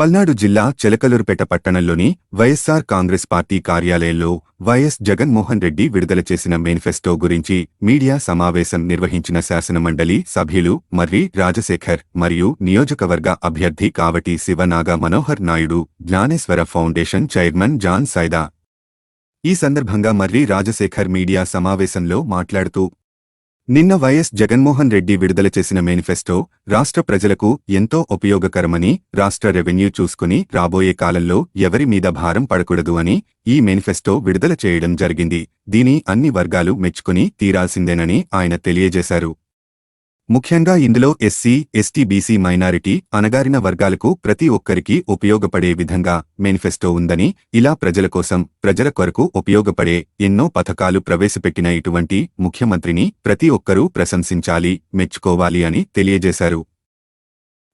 పల్నాడు జిల్లా చిలకలూరుపేట పట్టణంలోని వైఎస్సార్ కాంగ్రెస్ పార్టీ కార్యాలయంలో వైఎస్ జగన్మోహన్ రెడ్డి విడుదల చేసిన మేనిఫెస్టో గురించి మీడియా సమావేశం నిర్వహించిన శాసనమండలి సభ్యులు మర్రి రాజశేఖర్ మరియు నియోజకవర్గ అభ్యర్థి Kavati Sivanaga Manohar Naidu, Gnaneswara foundation chairman John Saida. ఈ సందర్భంగా మర్రి రాజశేఖర్ మీడియా సమావేశంలో మాట్లాడుతూ, నిన్న వైఎస్ జగన్మోహన్ రెడ్డి విడుదల చేసిన మేనిఫెస్టో రాష్ట్ర ప్రజలకు ఎంతో ఉపయోగకరమని, రాష్ట్ర రెవెన్యూ చూసుకుని రాబోయే కాలంలో ఎవరి మీద భారం పడకూడదు అని ఈ మేనిఫెస్టో విడుదల చేయడం జరిగింది. దీని అన్ని వర్గాలు మెచ్చుకుని తీరాల్సిందేనని ఆయన తెలియజేశారు. ముఖ్యంగా ఇందులో ఎస్సీ, ఎస్టీ, బీసీ, మైనారిటీ, అణగారిన వర్గాలకు ప్రతి ఒక్కరికి ఉపయోగపడే విధంగా మేనిఫెస్టో ఉందని, ఇలా ప్రజల కోసం, ప్రజల కొరకు ఉపయోగపడే ఎన్నో పథకాలు ప్రవేశపెట్టిన ఇటువంటి ముఖ్యమంత్రిని ప్రతి ఒక్కరూ ప్రశంసించాలి, మెచ్చుకోవాలి అని తెలియజేశారు.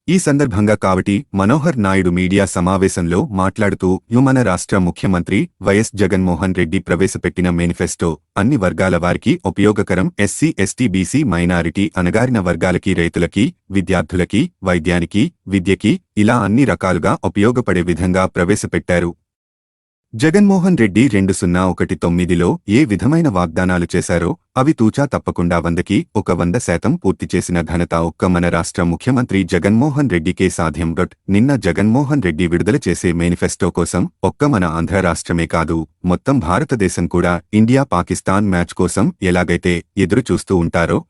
ఈ సందర్భంగా కావటి మనోహర్ నాయుడు మీడియా సమావేశంలో మాట్లాడుతూ, మన రాష్ట్ర ముఖ్యమంత్రి వైఎస్ జగన్మోహన్ రెడ్డి ప్రవేశపెట్టిన మేనిఫెస్టో అన్ని వర్గాల వారికి ఉపయోగకరం. ఎస్సీ, ఎస్టీ, బీసీ, మైనారిటీ, అణగారిన వర్గాలకి, రైతులకి, విద్యార్థులకి, వైద్యానికి, విద్యకి, ఇలా అన్ని రకాలుగా ఉపయోగపడే విధంగా ప్రవేశపెట్టారు. జగన్మోహన్ రెడ్డి 2019లో ఏ విధమైన వాగ్దానాలు చేశారో అవి తూచా తప్పకుండా 100కి 100% పూర్తి చేసిన ఘనత ఒక్క మన రాష్ట్ర ముఖ్యమంత్రి జగన్మోహన్ రెడ్డికే సాధ్యం. నిన్న జగన్మోహన్ రెడ్డి విడుదల చేసే మేనిఫెస్టో కోసం ఒక్క మన ఆంధ్ర రాష్ట్రమే కాదు, మొత్తం భారతదేశం కూడా ఇండియా పాకిస్తాన్ మ్యాచ్ కోసం ఎలాగైతే ఎదురు చూస్తూ ఉంటారో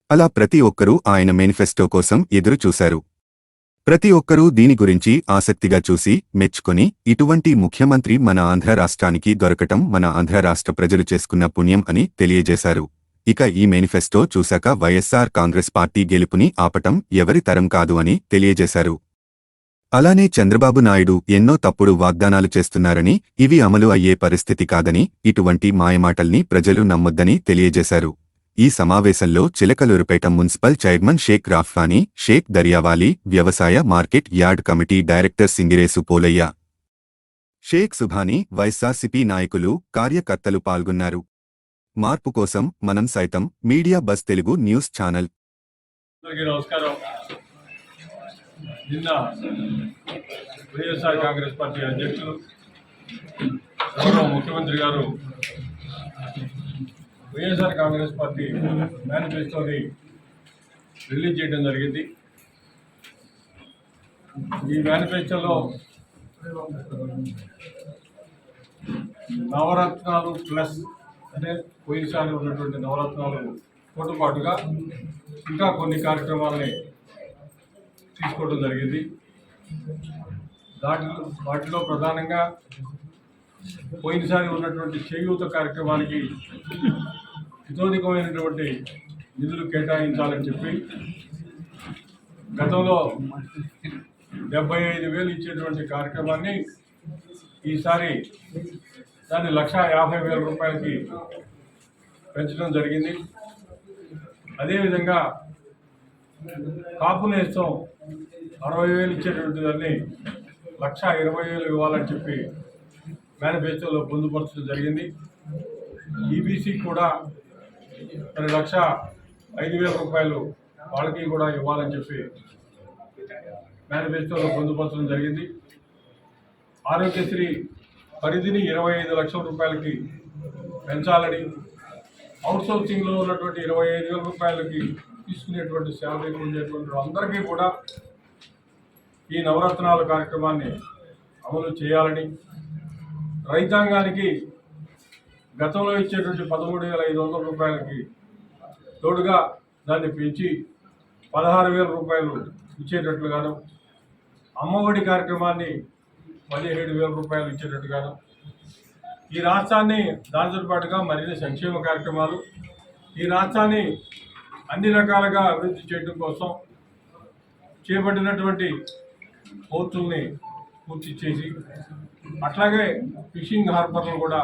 అలా ప్రతి ఒక్కరూ ఆయన మేనిఫెస్టో కోసం ఎదురు చూశారు. ప్రతి ఒక్కరూ దీని గురించి ఆసక్తిగా చూసి మెచ్చుకొని, ఇటువంటి ముఖ్యమంత్రి మన ఆంధ్ర రాష్ట్రానికి దొరకటం మన ఆంధ్ర రాష్ట్ర ప్రజలు చేసుకున్న పుణ్యం అని తెలియజేశారు. ఇక ఈ మేనిఫెస్టో చూశాక వైఎస్సార్ కాంగ్రెస్ పార్టీ గెలుపుని ఆపటం ఎవరి తరం కాదు అని తెలియజేశారు. అలానే చంద్రబాబు నాయుడు ఎన్నో తప్పుడు వాగ్దానాలు చేస్తున్నారని, ఇవి అమలు అయ్యే పరిస్థితి కాదని, ఇటువంటి మాయమాటల్ని ప్రజలు నమ్మొద్దని తెలియజేశారు. ఈ సమావేశంలో చిలకలూరుపేట మున్సిపల్ చైర్మన్ షేక్ రాఫ్ఫానీ, షేక్ దర్యావాలి, వ్యవసాయ market yard committee director Singiresu Polaiah, Shaik Subhani, YSRCP నాయకులు, కార్యకర్తలు పాల్గొన్నారు. మార్పు కోసం మనం సైతం Media Buzz Telugu news channel. నమస్కారం. నిన్న వైఎస్ఆర్ కాంగ్రెస్ పార్టీ అధ్యక్షులు ముఖ్యమంత్రి గారు వైఎస్ఆర్ కాంగ్రెస్ పార్టీ మేనిఫెస్టోని రిలీజ్ చేయడం జరిగింది. ఈ మేనిఫెస్టోలో నవరత్నాలు ప్లస్ అంటే పోయినసారి ఉన్నటువంటి నవరత్నాలు పాటుగా ఇంకా కొన్ని కార్యక్రమాలని తీసుకోవడం జరిగింది. వాటిలో ప్రధానంగా పోయినసారి ఉన్నటువంటి చేయూత కార్యక్రమానికి ఇతోధికమైనటువంటి నిధులు కేటాయించాలని చెప్పి గతంలో 75,000 ఇచ్చేటువంటి కార్యక్రమాన్ని ఈసారి దాన్ని 1,50,000 రూపాయలకి పెంచడం జరిగింది. అదేవిధంగా కాపు నేస్తం 60,000 ఇచ్చేటువంటి దాన్ని 1,20,000 ఇవ్వాలని చెప్పి మేనిఫెస్టోలో పొందుపరచడం జరిగింది. ఈబీసీ కూడా 1,05,000 రూపాయలు వాళ్ళకి కూడా ఇవ్వాలని చెప్పి మేనిఫెస్టోలో పొందుపరచడం జరిగింది. ఆరోగ్యశ్రీ పరిధిని 25 లక్షల రూపాయలకి పెంచాలని, అవుట్సోర్సింగ్లో ఉన్నటువంటి 25,000 రూపాయలకి తీసుకునేటువంటి శాలరీలు ఉండేటువంటి అందరికీ కూడా ఈ నవరత్నాల కార్యక్రమాన్ని అమలు చేయాలని, రైతాంగానికి గతంలో ఇచ్చేటువంటి 13,500 రూపాయలకి తోడుగా దాన్ని పెంచి 16,000 రూపాయలు ఇచ్చేటట్లుగాను, అమ్మఒడి కార్యక్రమాన్ని 17,000 రూపాయలు ఇచ్చేటట్టుగాను, ఈ రాష్ట్రాన్ని దానితో పాటుగా మరిన్ని సంక్షేమ కార్యక్రమాలు, ఈ రాష్ట్రాన్ని అన్ని రకాలుగా అభివృద్ధి చేయడం కోసం చేపట్టినటువంటి పోర్టుల్ని పూర్తి చేసి, అట్లాగే ఫిషింగ్ హార్బర్లు కూడా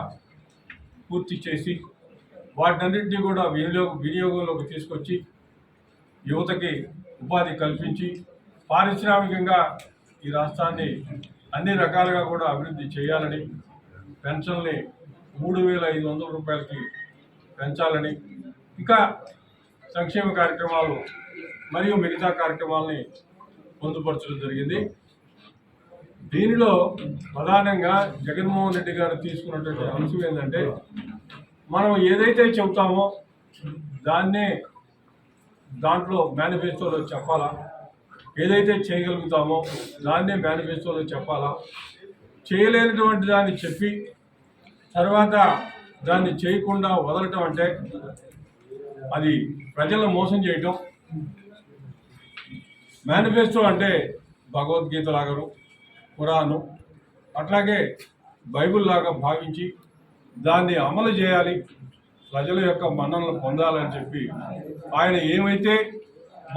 పూర్తి చేసి వాటన్నింటినీ కూడా వినియోగంలోకి తీసుకొచ్చి యువతకి ఉపాధి కల్పించి పారిశ్రామికంగా ఈ రాష్ట్రాన్ని అన్ని రకాలుగా కూడా అభివృద్ధి చేయాలని, పెన్షన్ని 3,500 రూపాయలకి పెంచాలని, ఇంకా సంక్షేమ కార్యక్రమాలు మరియు మిగతా కార్యక్రమాలని పొందుపరచడం జరిగింది. దీనిలో ప్రధానంగా జగన్మోహన్ రెడ్డి గారు తీసుకున్నటువంటి అంశం ఏంటంటే, మనం ఏదైతే చెబుతామో దాంట్లో మేనిఫెస్టోలో చెప్పాలా, ఏదైతే చేయగలుగుతామో దాన్నే మేనిఫెస్టోలో చెప్పాలా, చేయలేనటువంటి దాన్ని చెప్పి తర్వాత దాన్ని చేయకుండా వదలటం అంటే అది ప్రజలను మోసం చేయటం. మేనిఫెస్టో అంటే భగవద్గీత లాగాను, ఖురాను, అట్లాగే బైబిల్ లాగా భావించి దాన్ని అమలు చేయాలి, ప్రజల యొక్క మన్ననలు పొందాలని చెప్పి ఆయన ఏమైతే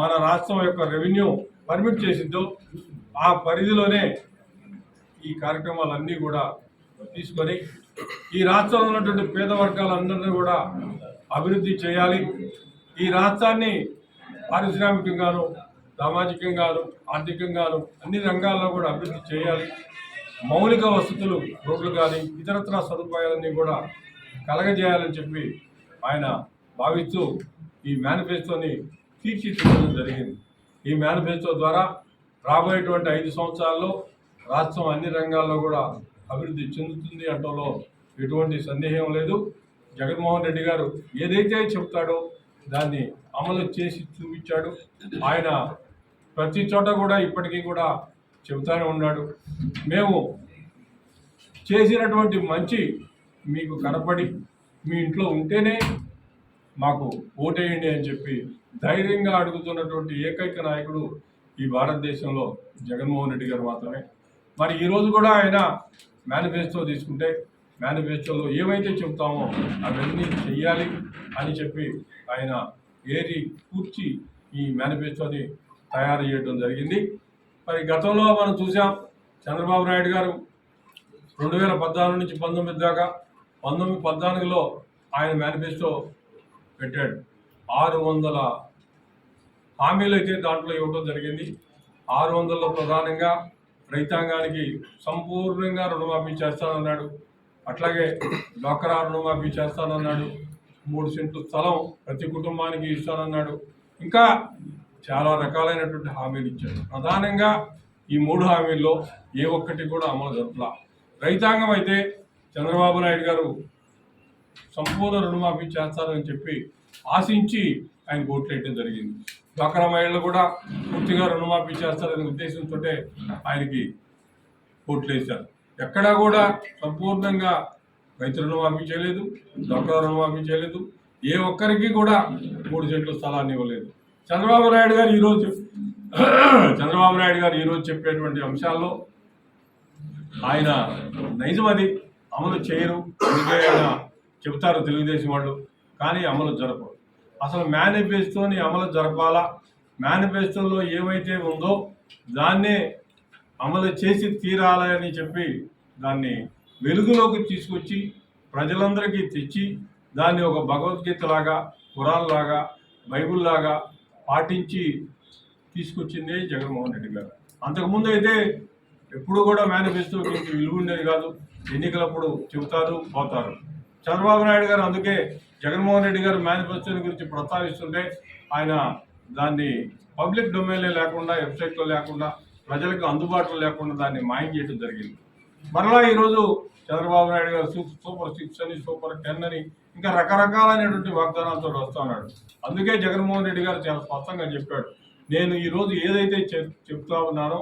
మన రాష్ట్రం యొక్క రెవెన్యూ పర్మిట్ చేసిందో ఆ పరిధిలోనే ఈ కార్యక్రమాలన్నీ కూడా తీసుకొని ఈ రాష్ట్రంలో ఉన్నటువంటి పేద వర్గాలందరినీ కూడా అభివృద్ధి చేయాలి. ఈ రాష్ట్రాన్ని పారిశ్రామికంగాను, సామాజికంగాను, ఆర్థికంగాను అన్ని రంగాల్లో కూడా అభివృద్ధి చేయాలి. మౌలిక వసతులు, రోడ్లు కానీ ఇతరత్ర సదుపాయాలన్నీ కూడా కలగజేయాలని చెప్పి ఆయన భావిస్తూ ఈ మేనిఫెస్టోని తీర్చిదిద్దడం జరిగింది. ఈ మేనిఫెస్టో ద్వారా రాబోయేటువంటి 5 సంవత్సరాల్లో రాష్ట్రం అన్ని రంగాల్లో కూడా అభివృద్ధి చెందుతుంది అంటంలో ఎటువంటి సందేహం లేదు. జగన్మోహన్ రెడ్డి గారు ఏదైతే చెబుతాడో దాన్ని అమలు చేసి చూపించాడు. ఆయన ప్రతి చోట కూడా ఇప్పటికీ కూడా చెబుతానే ఉన్నాడు. మేము చేసినటువంటి మంచి మీకు కనపడి మీ ఇంట్లో ఉంటేనే మాకు ఓటేయండి అని చెప్పి ధైర్యంగా అడుగుతున్నటువంటి ఏకైక నాయకుడు ఈ భారతదేశంలో జగన్మోహన్ రెడ్డి గారు మాత్రమే. మరి ఈరోజు కూడా ఆయన మేనిఫెస్టో తీసుకుంటే మేనిఫెస్టోలో ఏవైతే చెబుతామో అవన్నీ చెయ్యాలి అని చెప్పి ఆయన ఏరి కూర్చి ఈ మేనిఫెస్టోని తయారు చేయడం జరిగింది. మరి గతంలో మనం చూసాం, చంద్రబాబు నాయుడు గారు 2014 నుంచి 19 దాకా 14లో ఆయన మేనిఫెస్టో పెట్టాడు. 600 హామీలు అయితే దాంట్లో ఇవ్వడం జరిగింది. 600లో ప్రధానంగా రైతాంగానికి సంపూర్ణంగా రుణమాఫీ చేస్తానన్నాడు. అట్లాగే డ్వాక్రా రుణమాఫీ చేస్తానన్నాడు. 3 సెంట్లు స్థలం ప్రతి కుటుంబానికి ఇస్తానన్నాడు. ఇంకా చాలా రకాలైనటువంటి హామీలు ఇచ్చాడు. ప్రధానంగా ఈ 3 హామీల్లో ఏ ఒక్కటి కూడా అమలు జరపలా. రైతాంగం అయితే చంద్రబాబు నాయుడు గారు సంపూర్ణ రుణమాఫీ చేస్తారని చెప్పి ఆశించి ఆయన ఓట్లేయడం జరిగింది. డ్వాక్రా మహిళలు కూడా పూర్తిగా రుణమాఫీ చేస్తారనే ఉద్దేశంతో ఆయనకి ఓట్లేశారు. ఎక్కడా కూడా సంపూర్ణంగా రైతు రుణమాఫీ చేయలేదు, డ్వాక్రా రుణమాఫీ చేయలేదు, ఏ ఒక్కరికి కూడా 3 సెంట్ల స్థలాన్ని ఇవ్వలేదు. చంద్రబాబు నాయుడు గారు ఈరోజు చెప్పేటువంటి అంశాల్లో ఆయన నైజం అది అమలు చేయరు. అందుకే ఆయన చెబుతారు తెలుగుదేశం వాళ్ళు, కానీ అమలు జరపరు. అసలు మేనిఫెస్టోని అమలు జరపాలా, మేనిఫెస్టోలో ఏమైతే ఉందో దాన్నే అమలు చేసి తీరాలని చెప్పి దాన్ని వెలుగులోకి తీసుకొచ్చి ప్రజలందరికీ తెచ్చి దాన్ని ఒక భగవద్గీత లాగా, ఖురాన్ లాగా, బైబుల్ లాగా పాటించి తీసుకొచ్చిందే జగన్మోహన్ రెడ్డి గారు. అంతకుముందు అయితే ఎప్పుడు కూడా మేనిఫెస్టోకి విలువ ఉండేది కాదు. ఎన్నికలప్పుడు చెబుతారు, పోతారు. చంద్రబాబు నాయుడు గారు అందుకే జగన్మోహన్ రెడ్డి గారు మేనిఫెస్టోని గురించి ప్రస్తావిస్తుంటే ఆయన దాన్ని పబ్లిక్ డొమైన్లో లేకుండా, వెబ్సైట్లో లేకుండా, ప్రజలకు అందుబాటులో లేకుండా దాన్ని మాయం చేయడం జరిగింది. మరలా ఈరోజు చంద్రబాబు నాయుడు గారు సూపర్ 6 అని, సూపర్ 10 అని ఇంకా రకరకాలైనటువంటి వాగ్దానాలతో వస్తూ ఉన్నాడు. అందుకే జగన్మోహన్ రెడ్డి గారు చాలా స్పష్టంగా చెప్పాడు, నేను ఈరోజు ఏదైతే చెప్తా ఉన్నానో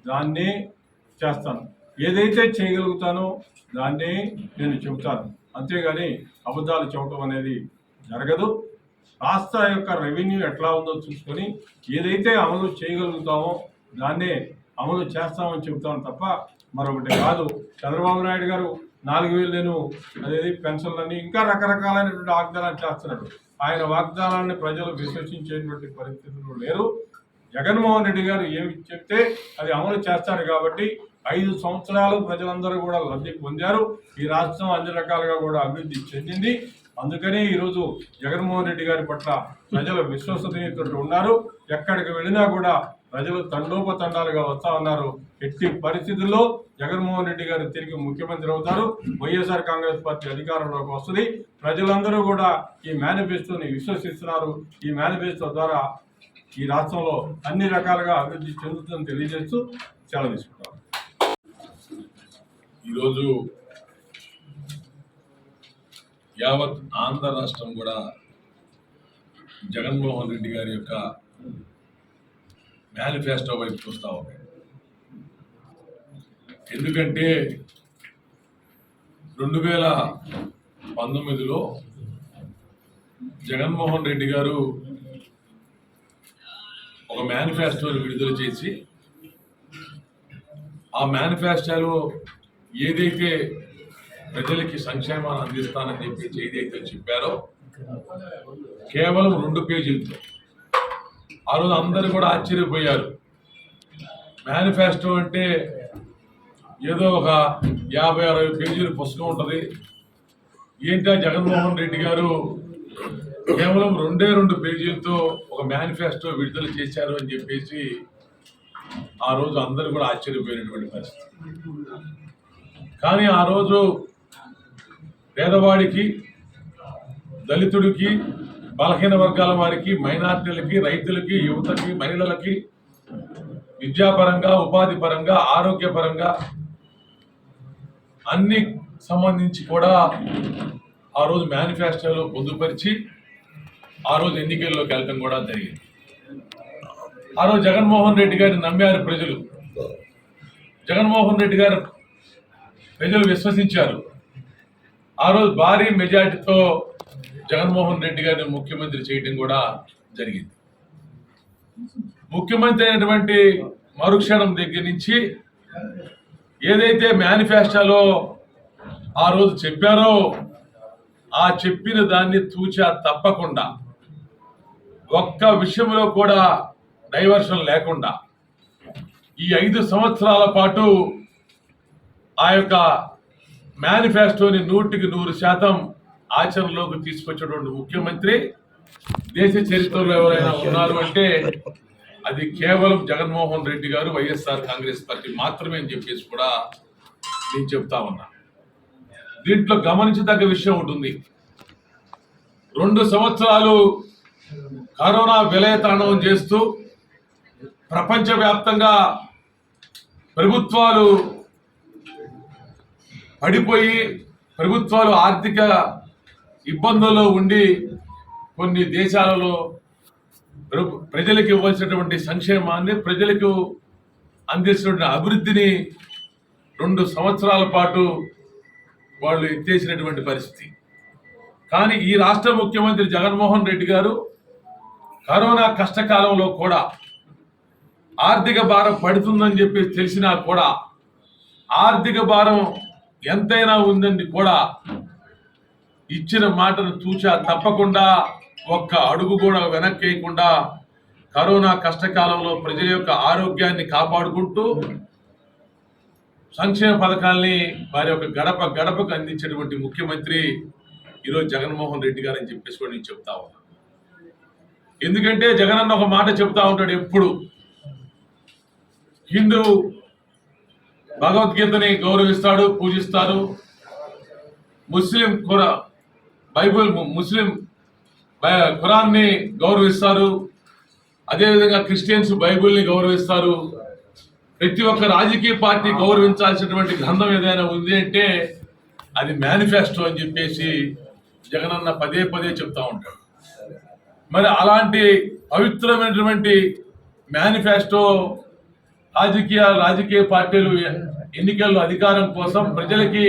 దాన్నే చేస్తాను, ఏదైతే చేయగలుగుతానో దాన్నే నేను చెబుతాను, అంతేగాని అబద్ధాలు చెప్పడం అనేది జరగదు. రాష్ట్ర యొక్క రెవెన్యూ ఎట్లా ఉందో చూసుకొని ఏదైతే అమలు చేయగలుగుతామో దాన్నే అమలు చేస్తామని చెబుతాను తప్ప మరొకటి కాదు. చంద్రబాబు నాయుడు గారు 4,000 నేను అదేది పెన్షన్లని ఇంకా రకరకాలైనటువంటి వాగ్దానాలు చేస్తున్నాడు. ఆయన వాగ్దానాన్ని ప్రజలు విశ్వసించేటువంటి పరిస్థితులు లేరు. జగన్మోహన్ రెడ్డి గారు ఏమి చెప్తే అది అమలు చేస్తారు కాబట్టి 5 సంవత్సరాలు ప్రజలందరూ కూడా లబ్ధి పొందారు. ఈ రాష్ట్రం అన్ని రకాలుగా కూడా అభివృద్ధి చెందింది. అందుకనే ఈరోజు జగన్మోహన్ రెడ్డి గారి పట్ల ప్రజలు విశ్వసనీయతతో ఉన్నారు. ఎక్కడికి వెళ్ళినా కూడా ప్రజలు తండోపతండాలుగా వస్తా ఉన్నారు. ఎట్టి పరిస్థితుల్లో జగన్మోహన్ రెడ్డి గారు తిరిగి ముఖ్యమంత్రి అవుతారు. వైఎస్ఆర్ కాంగ్రెస్ పార్టీ అధికారంలోకి వస్తుంది. ప్రజలందరూ కూడా ఈ మేనిఫెస్టోని విశ్వసిస్తున్నారు. ఈ మేనిఫెస్టో ద్వారా ఈ రాష్ట్రంలో అన్ని రకాలుగా అభివృద్ధి చెందుతుందని తెలియజేస్తూ సెలవు తీసుకుంటారు. ఈరోజు యావత్ ఆంధ్ర రాష్ట్రం కూడా జగన్మోహన్ రెడ్డి గారి యొక్క మేనిఫెస్టో వైపు చూస్తూ ఉంది. ఎందుకంటే 2019లో జగన్మోహన్ రెడ్డి గారు ఒక మేనిఫెస్టోని విడుదల చేసి ఆ మేనిఫెస్టోలో ఏదైతే ప్రజలకి సంక్షేమాన్ని అందిస్తానని చెప్పి ఏదైతే చెప్పారో కేవలం 2 పేజీలతో ఆ రోజు అందరూ కూడా ఆశ్చర్యపోయారు. మేనిఫెస్టో అంటే ఏదో ఒక 50-60 పేజీల పుస్తకం ఉంటుంది, ఏంటో జగన్మోహన్ రెడ్డి గారు కేవలం 2 పేజీలతో ఒక మేనిఫెస్టో విడుదల చేశారు అని చెప్పేసి ఆ రోజు అందరూ కూడా ఆశ్చర్యపోయినటువంటి పరిస్థితి. కానీ ఆ రోజు పేదవాడికి, దళితుడికి, బలహీన వర్గాల వారికి, మైనార్టీలకి, రైతులకి, యువతకి, మహిళలకి విద్యాపరంగా, ఉపాధి పరంగా, ఆరోగ్యపరంగా అన్ని సంబంధించి కూడా ఆ రోజు మేనిఫెస్టోలో పొందుపరిచి ఆ రోజు ఎన్నికల్లోకి వెళ్ళటం కూడా జరిగింది. ఆ రోజు జగన్మోహన్ రెడ్డి గారిని నమ్మారు ప్రజలు. జగన్మోహన్ రెడ్డి గారు ప్రజలు విశ్వసించారు. ఆ రోజు భారీ మెజార్టీతో జగన్మోహన్ రెడ్డి గారిని ముఖ్యమంత్రి చేయడం కూడా జరిగింది. ముఖ్యమంత్రి అయినటువంటి మరుక్షణం దగ్గర నుంచి ఏదైతే మేనిఫెస్టోలో ఆ రోజు చెప్పారో ఆ చెప్పిన దాన్ని తూచా తప్పకుండా ఒక్క విషయంలో కూడా డైవర్షన్ లేకుండా ఈ 5 సంవత్సరాల పాటు ఆ యొక్క మేనిఫెస్టోని 100% ఆచరణలోకి తీసుకొచ్చేటువంటి ముఖ్యమంత్రి దేశ చరిత్రలో ఎవరైనా ఉన్నారు అంటే అది కేవలం జగన్మోహన్ రెడ్డి గారు, వైఎస్ఆర్ కాంగ్రెస్ పార్టీ మాత్రమే అని చెప్పేసి కూడా నేను చెప్తా ఉన్నా. దీంట్లో గమనించదగ్గ విషయం ఉంటుంది. 2 సంవత్సరాలు కరోనా విలయతాండవం చేస్తూ ప్రపంచవ్యాప్తంగా ప్రభుత్వాలు పడిపోయి, ప్రభుత్వాలు ఆర్థిక ఇబ్బందుల్లో ఉండి కొన్ని దేశాలలో ప్రజలకు ఇవ్వాల్సినటువంటి సంక్షేమాన్ని, ప్రజలకు అందిస్తున్న అభివృద్ధిని 2 సంవత్సరాల పాటు వాళ్ళు ఎత్తేసినటువంటి పరిస్థితి. కానీ ఈ రాష్ట్ర ముఖ్యమంత్రి జగన్మోహన్ రెడ్డి గారు కరోనా కష్టకాలంలో కూడా ఆర్థిక భారం పడుతుందని చెప్పి తెలిసినా కూడా, ఆర్థిక భారం ఎంతైనా ఉందని కూడా ఇచ్చిన మాటను తూచా తప్పకుండా ఒక్క అడుగు కూడా వెనక్కేయకుండా కరోనా కష్టకాలంలో ప్రజల యొక్క ఆరోగ్యాన్ని కాపాడుకుంటూ సంక్షేమ పథకాల్ని వారి యొక్క గడప గడపకు అందించేటువంటి ముఖ్యమంత్రి ఈరోజు జగన్మోహన్ రెడ్డి గారు అని చెప్పేసి కూడా నేను చెప్తా ఉన్నా. ఎందుకంటే జగనన్న ఒక మాట చెప్తా ఉంటాడు ఎప్పుడు, హిందూ భగవద్గీతని గౌరవిస్తాడు, పూజిస్తారు. ముస్లిం ముస్లిం ఖురాన్ని గౌరవిస్తారు. అదేవిధంగా క్రిస్టియన్స్ బైబిల్ని గౌరవిస్తారు. ప్రతి ఒక్క రాజకీయ పార్టీ గౌరవించాల్సినటువంటి గ్రంథం ఏదైనా ఉంది అంటే అది మేనిఫెస్టో అని చెప్పేసి జగనన్న పదే చెప్తా ఉంటాడు. మరి అలాంటి పవిత్రమైనటువంటి మేనిఫెస్టో రాజకీయ పార్టీలు ఎన్నికల్లో అధికారం కోసం ప్రజలకి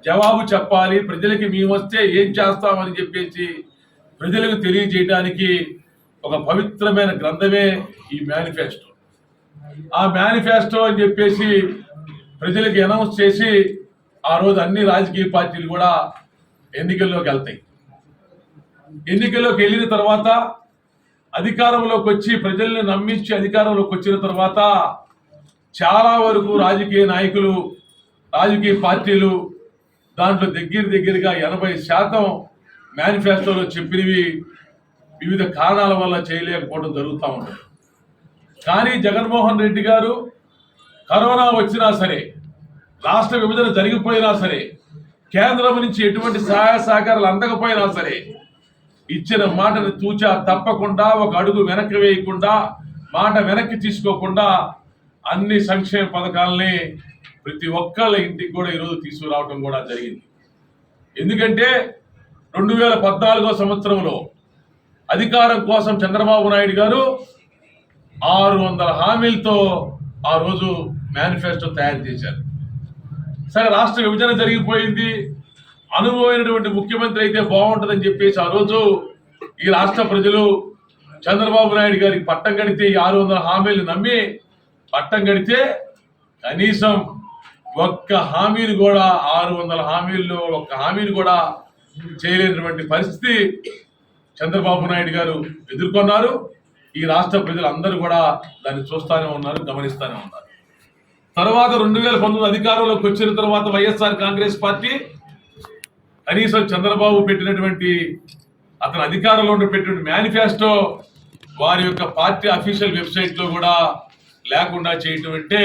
జవాబు చెప్పాలి, ప్రజలకి మేము వస్తే ఏం చేస్తామని చెప్పేసి ప్రజలకు తెలియజేయడానికి ఒక పవిత్రమైన గ్రంథమే ఈ మేనిఫెస్టో. ఆ మేనిఫెస్టో అని చెప్పేసి ప్రజలకు అనౌన్స్ చేసి ఆ రోజు అన్ని రాజకీయ పార్టీలు కూడా ఎన్నికల్లోకి వెళ్తాయి. ఎన్నికల్లోకి వెళ్ళిన తర్వాత అధికారంలోకి వచ్చి ప్రజల్ని నమ్మించి అధికారంలోకి వచ్చిన తర్వాత చాలా వరకు రాజకీయ నాయకులు, రాజకీయ పార్టీలు దాంట్లో దగ్గరగా 80% మేనిఫెస్టోలో చెప్పినవి వివిధ కారణాల వల్ల చేయలేకపోవడం జరుగుతూ ఉంటుంది. కానీ జగన్మోహన్ రెడ్డి గారు కరోనా వచ్చినా సరే, రాష్ట్ర విభజన జరిగిపోయినా సరే, కేంద్రం నుంచి ఎటువంటి సహాయ సహకారాలు అందకపోయినా సరే ఇచ్చిన మాటను తూచా తప్పకుండా ఒక అడుగు వెనక్కి వేయకుండా, మాట వెనక్కి తీసుకోకుండా అన్ని సంక్షేమ పథకాలని ప్రతి ఒక్కళ్ళ ఇంటికి కూడా ఈరోజు తీసుకురావడం కూడా జరిగింది. ఎందుకంటే 2014 సంవత్సరంలో అధికారం కోసం చంద్రబాబు నాయుడు గారు 600 హామీలతో ఆ రోజు మేనిఫెస్టో తయారు చేశారు. సరే, రాష్ట్ర విభజన జరిగిపోయింది, అనుభవమైనటువంటి ముఖ్యమంత్రి అయితే బాగుంటుందని చెప్పేసి ఆ రోజు ఈ రాష్ట్ర ప్రజలు చంద్రబాబు నాయుడు గారికి పట్టం కడితే, ఈ 600 హామీలు నమ్మి పట్టం కడితే కనీసం ఒక్క హామీని కూడా 600 హామీల్లో ఒక్క హామీని కూడా చేయలేనటువంటి పరిస్థితి చంద్రబాబు నాయుడు గారు ఎదుర్కొన్నారు. ఈ రాష్ట్ర ప్రజలు అందరూ కూడా దాన్ని చూస్తూనే ఉన్నారు, గమనిస్తూనే ఉన్నారు. తర్వాత 2019 అధికారంలోకి వచ్చిన తర్వాత వైఎస్ఆర్ కాంగ్రెస్ పార్టీ కనీసం చంద్రబాబు పెట్టినటువంటి అతను అధికారంలో పెట్టినటువంటి మేనిఫెస్టో వారి యొక్క పార్టీ అఫీషియల్ వెబ్సైట్ లో కూడా లేకుండా చేయటం అంటే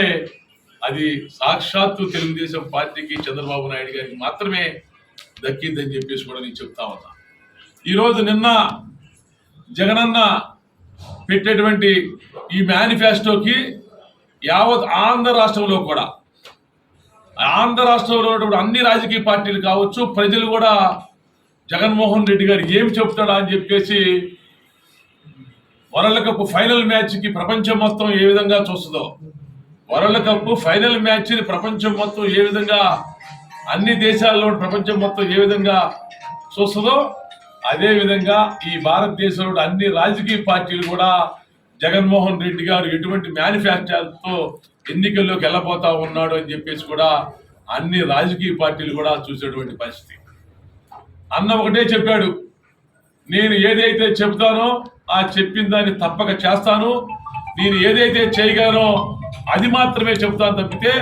అది సాక్షాత్తు తెలుగుదేశం పార్టీకి చంద్రబాబు నాయుడు గారికి మాత్రమే దక్కిందని చెప్పేసి కూడా నేను చెప్తా ఉన్నా. ఈరోజు నిన్న జగనన్న పెట్టేటువంటి ఈ మేనిఫెస్టోకి యావత్ ఆంధ్ర రాష్ట్రంలో ఉన్నటువంటి అన్ని రాజకీయ పార్టీలు కావచ్చు, ప్రజలు కూడా జగన్మోహన్ రెడ్డి గారు ఏం చెప్తాడా అని చెప్పేసి వరల్డ్ కప్ ఫైనల్ మ్యాచ్ కి ప్రపంచం మొత్తం ఏ విధంగా చూస్తుందో, వరల్డ్ కప్ ఫైనల్ మ్యాచ్ ని ప్రపంచం మొత్తం ఏ విధంగా, అన్ని దేశాల్లో ప్రపంచం మొత్తం ఏ విధంగా చూస్తుందో అదే విధంగా ఈ భారతదేశంలో అన్ని రాజకీయ పార్టీలు కూడా జగన్మోహన్ రెడ్డి గారు ఎటువంటి మేనిఫెస్టోతో ఎన్నికల్లోకి వెళ్ళబోతా ఉన్నాడు అని చెప్పేసి కూడా అన్ని రాజకీయ పార్టీలు కూడా చూసేటువంటి పరిస్థితి. అన్న ఒకటే చెప్పాడు, నేను ఏదైతే చెప్తానో ఆ చెప్పిన దాన్ని తప్పక చేస్తాను, నేను ఏదైతే చేయగలనో అది మాత్రమే చెప్తాను తప్పితే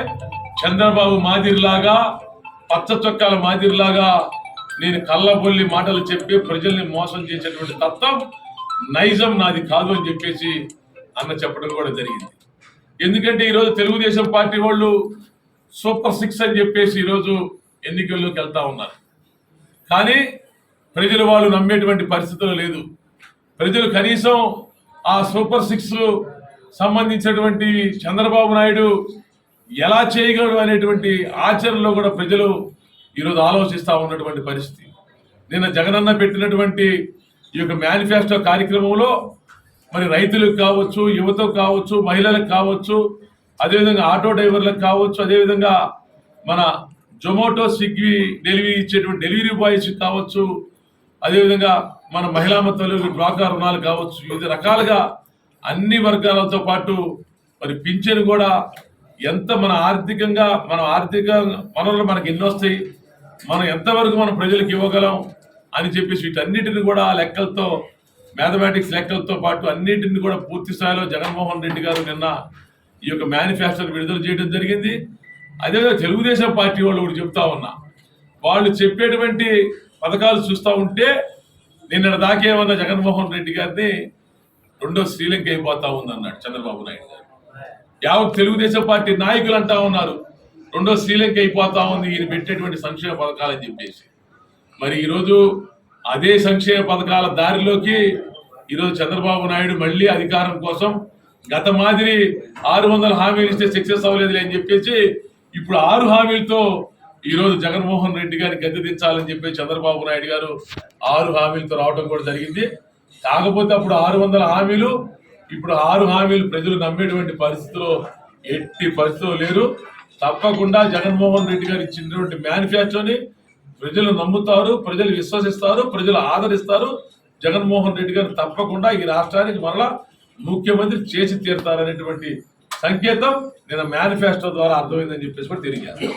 చంద్రబాబు మాదిరిలాగా, పచ్చ చొక్కాల మాదిరిలాగా నేను కళ్ళబొల్లి మాటలు చెప్పి ప్రజల్ని మోసం చేసేటువంటి తత్వం, నైజం నాది కాదు అని చెప్పేసి అన్న చెప్పడం కూడా జరిగింది. ఎందుకంటే ఈరోజు తెలుగుదేశం పార్టీ వాళ్ళు సూపర్ 6 అని చెప్పేసి ఈరోజు ఎన్నికల్లోకి వెళ్తా ఉన్నారు. కానీ ప్రజలు వాళ్ళు నమ్మేటువంటి పరిస్థితులు లేదు. ప్రజలు కనీసం ఆ సూపర్ 6 సంబంధించినటువంటి చంద్రబాబు నాయుడు ఎలా చేయగలడు అనేటువంటి ఆచరణలో కూడా ప్రజలు ఈరోజు ఆలోచిస్తూ ఉన్నటువంటి పరిస్థితి. నిన్న జగనన్న పెట్టినటువంటి ఈ యొక్క మేనిఫెస్టో కార్యక్రమంలో మరి రైతులకు కావచ్చు, యువతకు కావచ్చు, మహిళలకు కావచ్చు, అదేవిధంగా ఆటో డ్రైవర్లకు కావచ్చు, అదేవిధంగా మన జొమాటో, స్విగ్గీ డెలివరీ ఇచ్చేటువంటి డెలివరీ బాయ్స్ కావచ్చు, అదేవిధంగా మన మహిళా మతలు డ్వాక్రా రుణాలు కావచ్చు, వివిధ రకాలుగా అన్ని వర్గాలతో పాటు మరి పింఛను కూడా ఎంత మన ఆర్థిక వనరులు మనకి ఎన్ని వస్తాయి, మనం ఎంతవరకు మన ప్రజలకు ఇవ్వగలం అని చెప్పేసి వీటన్నిటిని కూడా లెక్కలతో, మ్యాథమెటిక్స్ లెక్కలతో పాటు అన్నిటిని కూడా పూర్తి స్థాయిలో జగన్మోహన్ రెడ్డి గారు నిన్న ఈ యొక్క మేనిఫెస్టోని విడుదల చేయడం జరిగింది. అదేవిధంగా తెలుగుదేశం పార్టీ వాళ్ళు కూడా చెప్తా ఉన్నా, వాళ్ళు చెప్పేటువంటి పథకాలు చూస్తూ ఉంటే నిన్న దాకేమన్నా జగన్మోహన్ రెడ్డి గారిని రెండో శ్రీలంక అయిపోతా ఉందన్నాడు చంద్రబాబు నాయుడు గారు. యావత్ తెలుగుదేశం పార్టీ నాయకులు అంటా ఉన్నారు రెండో శ్రీలంక అయిపోతా ఉంది ఈయన పెట్టేటువంటి సంక్షేమ పథకాలని చెప్పేసి. మరి ఈరోజు అదే సంక్షేమ పథకాల దారిలోకి ఈరోజు చంద్రబాబు నాయుడు మళ్ళీ అధికారం కోసం గత మాదిరి 600 హామీలు ఇస్తే సక్సెస్ అవ్వలేదు అని చెప్పేసి ఇప్పుడు 6 హామీలతో ఈరోజు జగన్మోహన్ రెడ్డి గారిని గద్దె దించాలని చెప్పి చంద్రబాబు నాయుడు గారు 6 హామీలతో రావడం కూడా జరిగింది. కాకపోతే అప్పుడు 600 హామీలు, ఇప్పుడు 6 హామీలు ప్రజలు నమ్మేటువంటి పరిస్థితిలో ఎట్టి పరిస్థితులు లేరు. తప్పకుండా జగన్మోహన్ రెడ్డి గారు ఇచ్చినటువంటి మేనిఫెస్టోని ప్రజలు నమ్ముతారు, ప్రజలు విశ్వసిస్తారు, ప్రజలు ఆదరిస్తారు. జగన్మోహన్ రెడ్డి గారు తప్పకుండా ఈ రాష్ట్రానికి మరలా ముఖ్యమంత్రి చేసి తీరుతారనేటువంటి సంకేతం నిన్న మేనిఫెస్టో ద్వారా అర్థమైందని చెప్పేసి కూడా తెలియజేస్తారు.